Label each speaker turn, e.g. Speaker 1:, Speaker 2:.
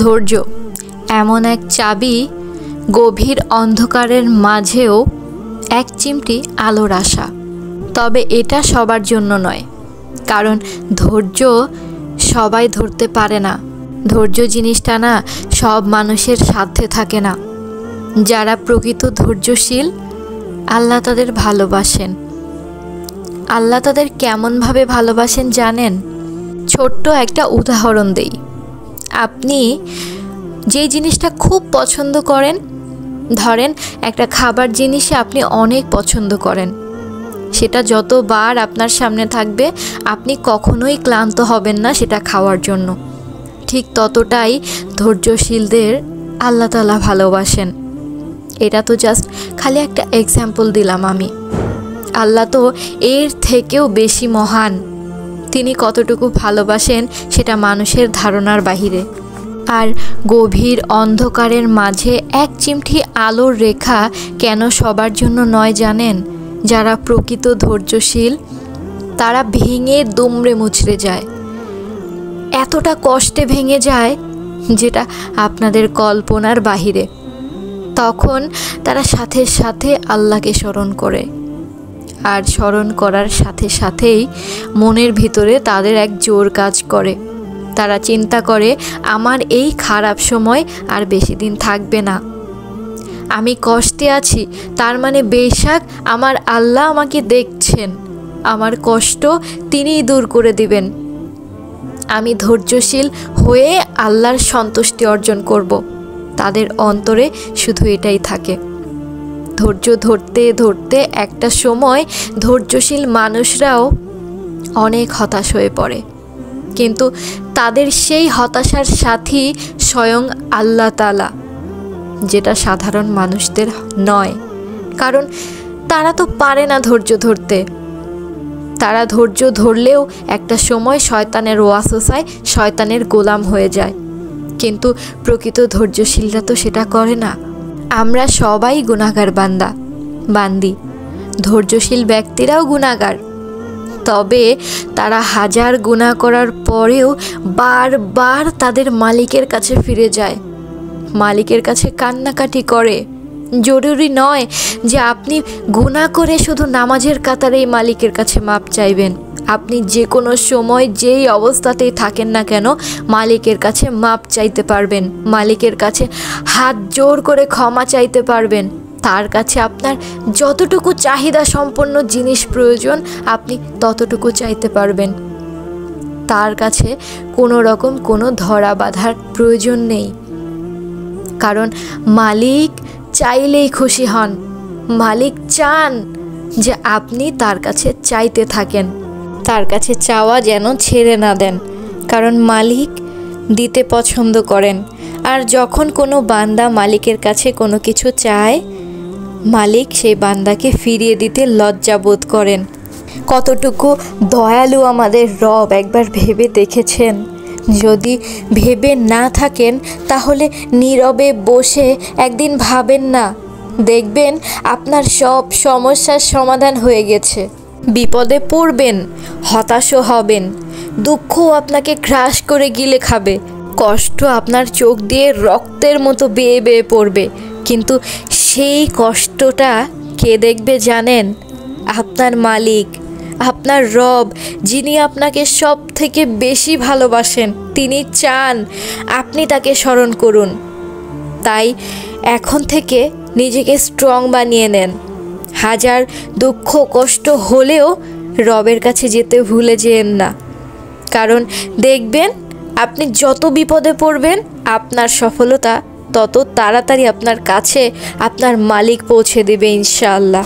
Speaker 1: ধৈর্য এমন এক চাবি, গভীর অন্ধকারের মাঝেও এক চিমটি আলোর আশা। তবে এটা সবার জন্য নয়, কারণ ধৈর্য সবাই ধরতে পারে না। ধৈর্য জিনিসটা না সব মানুষের সাধ্যে থাকে না। যারা প্রকৃত ধৈর্যশীল, আল্লাহ তাদের ভালোবাসেন। আল্লাহ তাদের কেমনভাবে ভালোবাসেন জানেন? ছোট্ট একটা উদাহরণ দেই। আপনি যেই জিনিসটা খুব পছন্দ করেন, ধরেন একটা খাবার জিনিসে আপনি অনেক পছন্দ করেন, সেটা যতবার আপনার সামনে থাকবে আপনি কখনোই ক্লান্ত হবেন না সেটা খাওয়ার জন্য। ঠিক ততটাই ধৈর্যশীলদের আল্লাহ তাআলা ভালোবাসেন। এটা তো জাস্ট খালি একটা এক্সাম্পল দিলাম আমি। আল্লাহ তো এর থেকেও বেশি মহান। তিনি কতটুকু ভালোবাসেন সেটা মানুষের ধারণার বাহিরে। আর গভীর অন্ধকারের মাঝে এক চিমটি আলোর রেখা কেন সবার জন্য নয় জানেন? যারা প্রকৃত ধৈর্যশীল তারা ভেঙে দুমড়ে মুচড়ে যায়, এতটা কষ্টে ভেঙে যায় যেটা আপনাদের কল্পনার বাহিরে। তখন তারা সাথে সাথে আল্লাহকে স্মরণ করে, আর স্মরণ করার সাথে সাথেই মনের ভিতরে তাদের এক জোর কাজ করে। তারা চিন্তা করে, আমার এই খারাপ সময় আর বেশি দিন থাকবে না। আমি কষ্টে আছি, তার মানে বেশাক আমার আল্লাহ আমাকে দেখছেন, আমার কষ্ট তিনিই দূর করে দিবেন। আমি ধৈর্যশীল হয়ে আল্লাহর সন্তুষ্টি অর্জন করব। তাদের অন্তরে শুধু এটাই থাকে। ধৈর্য ধরতে ধরতে একটা সময় ধৈর্যশীল মানুষরাও অনেক হতাশ হয়ে পড়ে, কিন্তু তাদের সেই হতাশার সাথী স্বয়ং আল্লাহ তাআলা, যেটা সাধারণ মানুষদের নয়। কারণ তারা তো পারে না ধৈর্য ধরতে। তারা ধৈর্য ধরলেও একটা সময় শয়তানের ওয়াসওয়াসায় শয়তানের গোলাম হয়ে যায়, কিন্তু প্রকৃত ধৈর্যশীলরা তো সেটা করে না। আমরা সবাই গুনাহগার বান্দি। ধৈর্যশীল ব্যক্তিরাও গুনাহগার, তবে তারা হাজার গুনাহ করার পরেও বারবার তাদের মালিকের কাছে ফিরে যায়, মালিকের কাছে কান্নাকাটি করে। জরুরি নয় যে আপনি গুনাহ করে শুধু নামাজের কাতারেই মালিকের কাছে মাপ চাইবেন। আপনি যে কোনো সময় যেই অবস্থাতেই থাকেন না কেন মালিকের কাছে মাপ চাইতে পারবেন, মালিকের কাছে হাত জোর করে ক্ষমা চাইতে পারবেন। তার কাছে আপনার যতটুকু চাহিদা সম্পন্ন জিনিস প্রয়োজন আপনি ততটুকু চাইতে পারবেন। তার কাছে কোনো রকম কোনো ধরা বাঁধার প্রয়োজন নেই, কারণ মালিক চাইলেই খুশি হন। মালিক চান যে আপনি তার কাছে চাইতে থাকেন, তার কাছে চাওয়া যেন ছেড়ে না দেন, কারণ মালিক দিতে পছন্দ করেন। আর যখন কোনো বান্দা মালিকের কাছে কোনো কিছু চায়, মালিক সেই বান্দাকে ফিরিয়ে দিতে লজ্জা বোধ করেন। কতটুকু দয়ালু আমাদের রব একবার ভেবে দেখেছেন? যদি ভেবে না থাকেন তাহলে নীরবে বসে একদিন ভাবেন না, দেখবেন আপনার সব সমস্যার সমাধান হয়ে গেছে। বিপদে পড়বেন, হতাশও হবেন, দুঃখও আপনাকে গ্রাস করে গিলে খাবে, কষ্ট আপনার চোখ দিয়ে রক্তের মতো বেয়ে বেয়ে পড়বে, কিন্তু সেই কষ্টটা কে দেখবে জানেন? আপনার মালিক, আপনার রব, যিনি আপনাকে সব থেকে বেশি ভালোবাসেন। তিনি চান আপনি তাকে স্মরণ করুন। তাই এখন থেকে নিজেকে স্ট্রং বানিয়ে নেন। হাজার দুঃখ কষ্ট হলেও রবের কাছে যেতে ভুলে যেন না, কারণ দেখবেন আপনি যত বিপদে পড়বেন আপনার সফলতা তত তাড়াতাড়ি আপনার কাছে আপনার মালিক পৌঁছে দেবে ইনশাআল্লাহ।